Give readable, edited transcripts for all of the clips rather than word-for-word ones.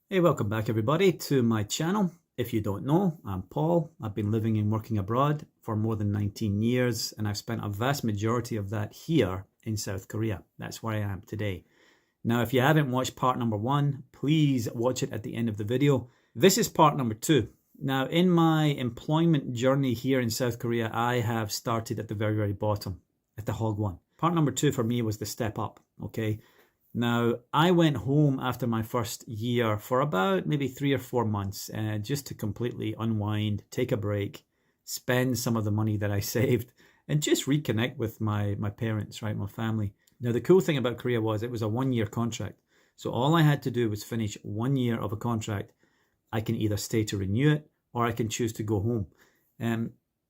Hey, welcome back everybody to my channel. If you don't know, I'm Paul. I've been living and working abroad for more than 19 years and I've spent a vast majority of that here in South Korea. That's where I am today. Now, if you haven't watched part number 1, please watch it at the end of the video. This is part number 2. Now, in my employment journey here in South Korea, I have started at the very bottom, at the hagwon. Part number 2 for me was the step up, okay? Now, I went home after my first year for about maybe 3 or 4 months just to completely unwind, take a break, spend some of the money that I saved, and just reconnect with my parents, right, my family. Now, the cool thing about Korea was it was a 1-year contract. So all I had to do was finish 1 year of a contract. I can either stay to renew it or I can choose to go home.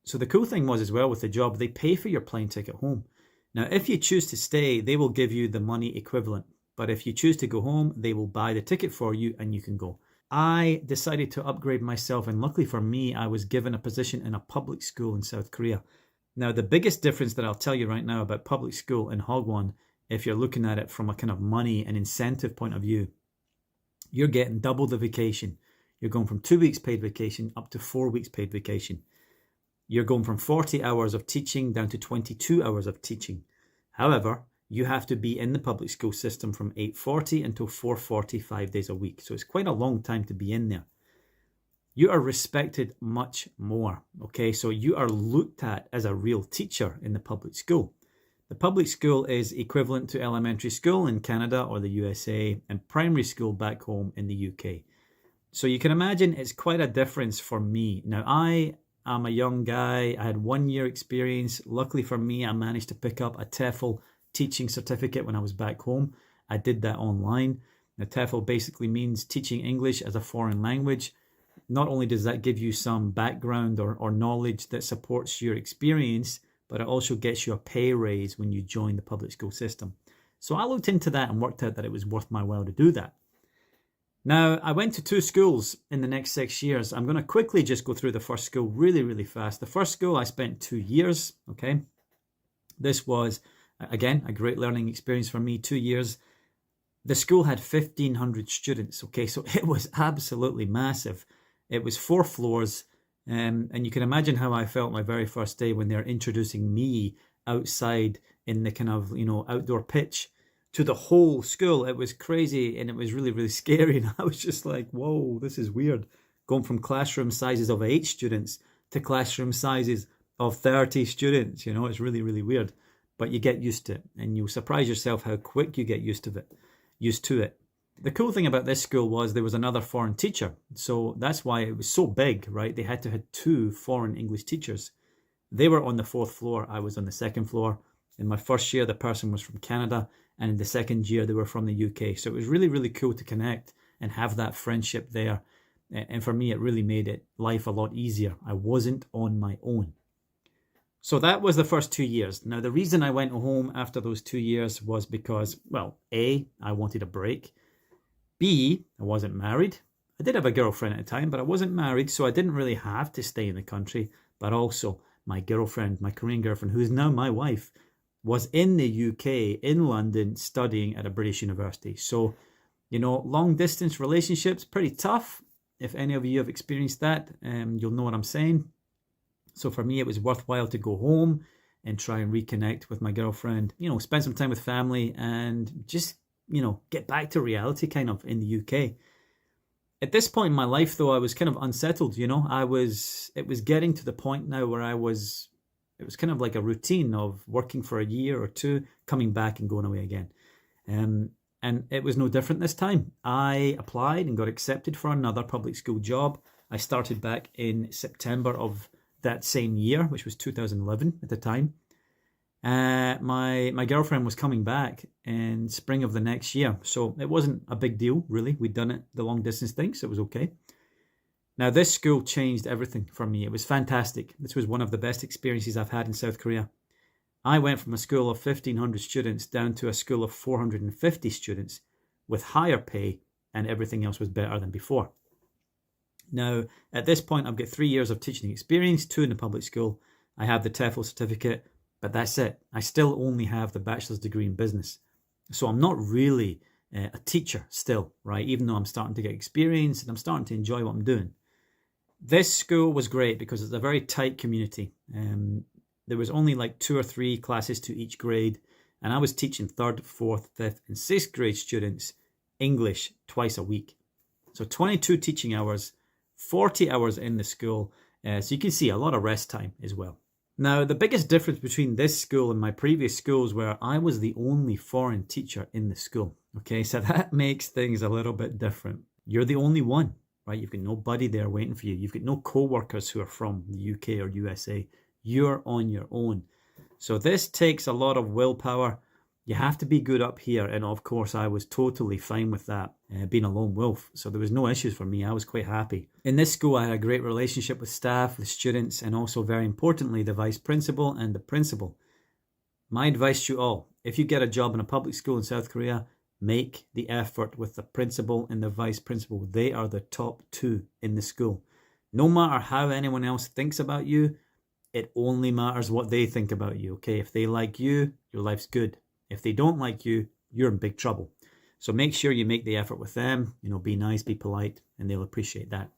So the cool thing was as well with the job, they pay for your plane ticket home. Now, if you choose to stay, they will give you the money equivalent. But if you choose to go home, they will buy the ticket for you and you can go. I decided to upgrade myself, and luckily for me, I was given a position in a public school in South Korea. Now, the biggest difference that I'll tell you right now about public school in hagwon, if you're looking at it from a kind of money and incentive point of view, you're getting double the vacation. You're going from 2 weeks paid vacation up to 4 weeks paid vacation. You're going from 40 hours of teaching down to 22 hours of teaching. However, you have to be in the public school system from 8:40 until 4:40, 5 days a week. So it's quite a long time to be in there. You are respected much more, okay? So you are looked at as a real teacher in the public school. The public school is equivalent to elementary school in Canada or the USA and primary school back home in the UK. So you can imagine it's quite a difference for me. Now, I'm a young guy. I had 1 year experience. Luckily for me, I managed to pick up a TEFL teaching certificate when I was back home. I did that online. The TEFL basically means teaching English as a foreign language. Not only does that give you some background or knowledge that supports your experience, but it also gets you a pay raise when you join the public school system. So I looked into that and worked out that it was worth my while to do that. Now, I went to 2 schools in the next 6 years. I'm going to quickly just go through the first school really fast. The first school, I spent 2 years, okay? This was, again, a great learning experience for me, 2 years. The school had 1,500 students, okay? So it was absolutely massive. It was 4 floors, and you can imagine how I felt my very first day when they're introducing me outside in the kind of, outdoor pitch to the whole school. It was crazy and it was really scary. And I was just like, whoa, this is weird. Going from classroom sizes of 8 students to classroom sizes of 30 students, it's really weird. But you get used to it and you'll surprise yourself how quick you get used to it. The cool thing about this school was there was another foreign teacher. So that's why it was so big, right? They had to have 2 foreign English teachers. They were on the 4th floor. I was on the 2nd floor. In my first year, the person was from Canada. And in the 2nd year, they were from the UK. So it was really cool to connect and have that friendship there. And for me, it really made life a lot easier. I wasn't on my own. So that was the first 2 years. Now, the reason I went home after those 2 years was because, well, A, I wanted a break. B, I wasn't married. I did have a girlfriend at the time, but I wasn't married, so I didn't really have to stay in the country. But also, my girlfriend, my Korean girlfriend, who is now my wife, was in the UK, in London, studying at a British university. So, long distance relationships, pretty tough. If any of you have experienced that, you'll know what I'm saying. So for me, it was worthwhile to go home and try and reconnect with my girlfriend, spend some time with family and just, get back to reality kind of in the UK. At this point in my life, though, I was kind of unsettled, it was getting to the point now where it was kind of like a routine of working for a year or 2, coming back and going away again. And it was no different this time. I applied and got accepted for another public school job. I started back in September of that same year, which was 2011 at the time. My girlfriend was coming back in spring of the next year. So it wasn't a big deal, really. We'd done it, the long distance thing, so it was okay. Now, this school changed everything for me. It was fantastic. This was one of the best experiences I've had in South Korea. I went from a school of 1,500 students down to a school of 450 students with higher pay, and everything else was better than before. Now, at this point, I've got 3 years of teaching experience, 2 in the public school. I have the TEFL certificate, but that's it. I still only have the bachelor's degree in business. So I'm not really a teacher still, right? Even though I'm starting to get experience and I'm starting to enjoy what I'm doing. This school was great because it's a very tight community. There was only like 2 or 3 classes to each grade, and I was teaching 3rd, 4th, 5th, and 6th grade students English twice a week. So 22 teaching hours, 40 hours in the school. So you can see a lot of rest time as well. Now, the biggest difference between this school and my previous schools where I was the only foreign teacher in the school. Okay, so that makes things a little bit different. You're the only one, right? You've got nobody there waiting for you. You've got no co-workers who are from the UK or USA. You're on your own. So this takes a lot of willpower. You have to be good up here. And of course, I was totally fine with that, being a lone wolf. So there was no issues for me. I was quite happy. In this school, I had a great relationship with staff, with students, and also very importantly, the vice principal and the principal. My advice to you all, if you get a job in a public school in South Korea, make the effort with the principal and the vice principal. They are the top 2 in the school. No matter how anyone else thinks about you, it only matters what they think about you, okay? If they like you, your life's good. If they don't like you, you're in big trouble. So make sure you make the effort with them. Be nice, be polite, and they'll appreciate that.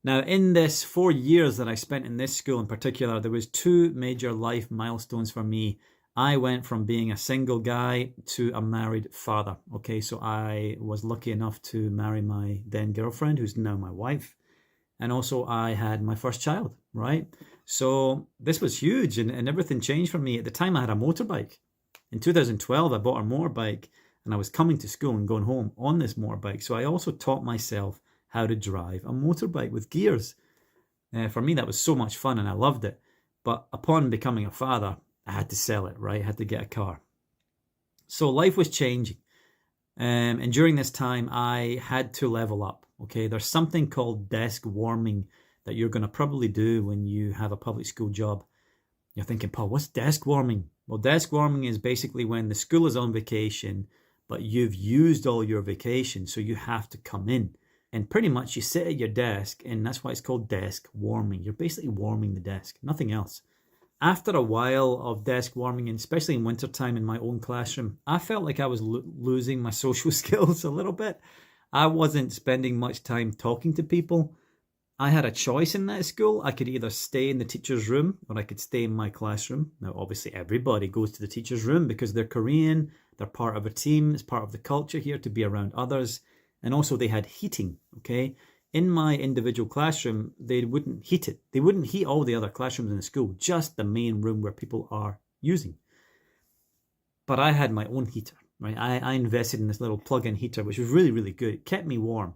Now, in this 4 years that I spent in this school in particular, there was 2 major life milestones for me. I went from being a single guy to a married father. Okay, so I was lucky enough to marry my then girlfriend, who's now my wife. And also I had my first child, right? So this was huge and everything changed for me. At the time I had a motorbike. In 2012, I bought a motorbike and I was coming to school and going home on this motorbike. So I also taught myself how to drive a motorbike with gears. For me, that was so much fun and I loved it. But upon becoming a father, I had to sell it, right? I had to get a car. So life was changing. And during this time, I had to level up. Okay, there's something called desk warming that you're going to probably do when you have a public school job. You're thinking, Paul, what's desk warming? Well, desk warming is basically when the school is on vacation, but you've used all your vacation, so you have to come in. And pretty much you sit at your desk, and that's why it's called desk warming. You're basically warming the desk, nothing else. After a while of desk warming, and especially in wintertime in my own classroom, I felt like I was losing my social skills a little bit. I wasn't spending much time talking to people. I had a choice in that school. I could either stay in the teacher's room or I could stay in my classroom. Now, obviously, everybody goes to the teacher's room because they're Korean. They're part of a team. It's part of the culture here to be around others. And also they had heating, okay? In my individual classroom, they wouldn't heat it. They wouldn't heat all the other classrooms in the school, just the main room where people are using. But I had my own heater, right? I invested in this little plug-in heater, which was really, really good. It kept me warm.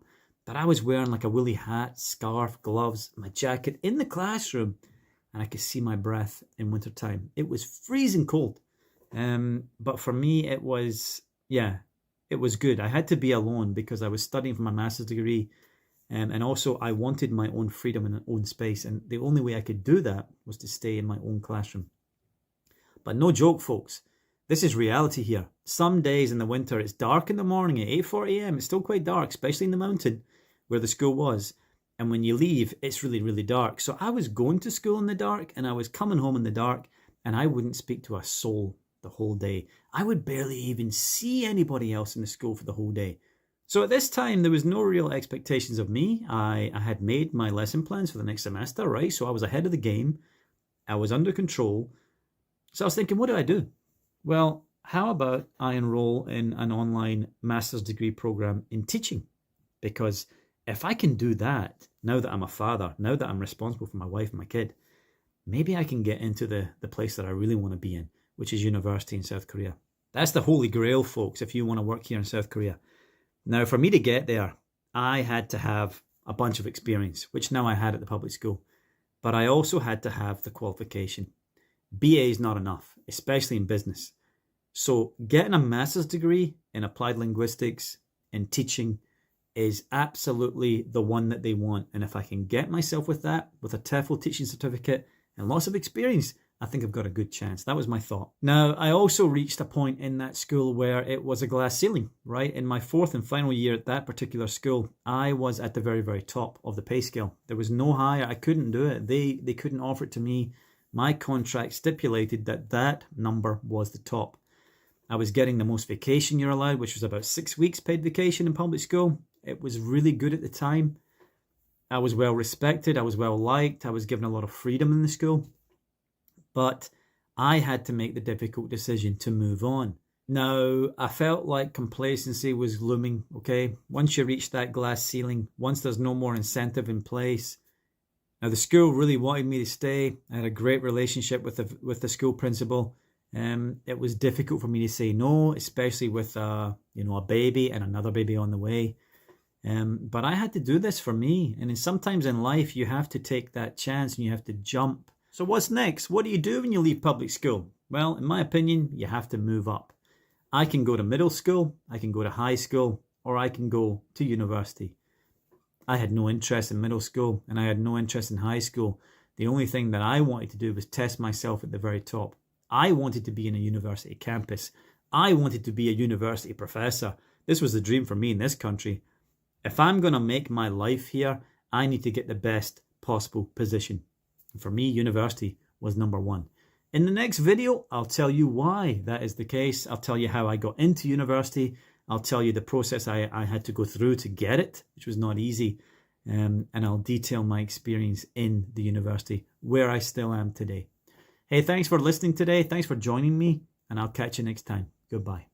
But I was wearing like a woolly hat, scarf, gloves, my jacket in the classroom, and I could see my breath in wintertime. It was freezing cold. But for me, it was good. I had to be alone because I was studying for my master's degree. And also I wanted my own freedom and my own space. And the only way I could do that was to stay in my own classroom. But no joke, folks. This is reality here. Some days in the winter, it's dark in the morning at 8:40 a.m. It's still quite dark, especially in the mountain where the school was. And when you leave, it's really, really dark. So I was going to school in the dark and I was coming home in the dark and I wouldn't speak to a soul the whole day. I would barely even see anybody else in the school for the whole day. So at this time, there was no real expectations of me. I had made my lesson plans for the next semester, right? So I was ahead of the game. I was under control. So I was thinking, what do I do? Well, how about I enroll in an online master's degree program in teaching? Because if I can do that, now that I'm a father, now that I'm responsible for my wife and my kid, maybe I can get into the place that I really want to be in, which is university in South Korea. That's the holy grail, folks, if you want to work here in South Korea. Now, for me to get there, I had to have a bunch of experience, which now I had at the public school. But I also had to have the qualification. BA is not enough, especially in business. So getting a master's degree in applied linguistics and teaching is absolutely the one that they want. And if I can get myself with that, with a TEFL teaching certificate and lots of experience, I think I've got a good chance. That was my thought. Now, I also reached a point in that school where it was a glass ceiling, right? In my 4th and final year at that particular school, I was at the very, very top of the pay scale. There was no higher. I couldn't do it. They couldn't offer it to me. My contract stipulated that that number was the top. I was getting the most vacation you're allowed, which was about 6 weeks paid vacation in public school. It was really good at the time. I was well respected. I was well liked. I was given a lot of freedom in the school. But I had to make the difficult decision to move on. Now, I felt like complacency was looming, okay? Once you reach that glass ceiling, once there's no more incentive in place. Now, the school really wanted me to stay. I had a great relationship with the school principal. It was difficult for me to say no, especially with a baby and another baby on the way. But I had to do this for me. And sometimes in life, you have to take that chance and you have to jump. So what's next? What do you do when you leave public school? Well, in my opinion, you have to move up. I can go to middle school, I can go to high school, or I can go to university. I had no interest in middle school and I had no interest in high school. The only thing that I wanted to do was test myself at the very top. I wanted to be in a university campus. I wanted to be a university professor. This was the dream for me in this country. If I'm going to make my life here, I need to get the best possible position. And for me, university was number one. In the next video, I'll tell you why that is the case. I'll tell you how I got into university. I'll tell you the process I had to go through to get it, which was not easy. And I'll detail my experience in the university, where I still am today. Hey, thanks for listening today. Thanks for joining me, and I'll catch you next time. Goodbye.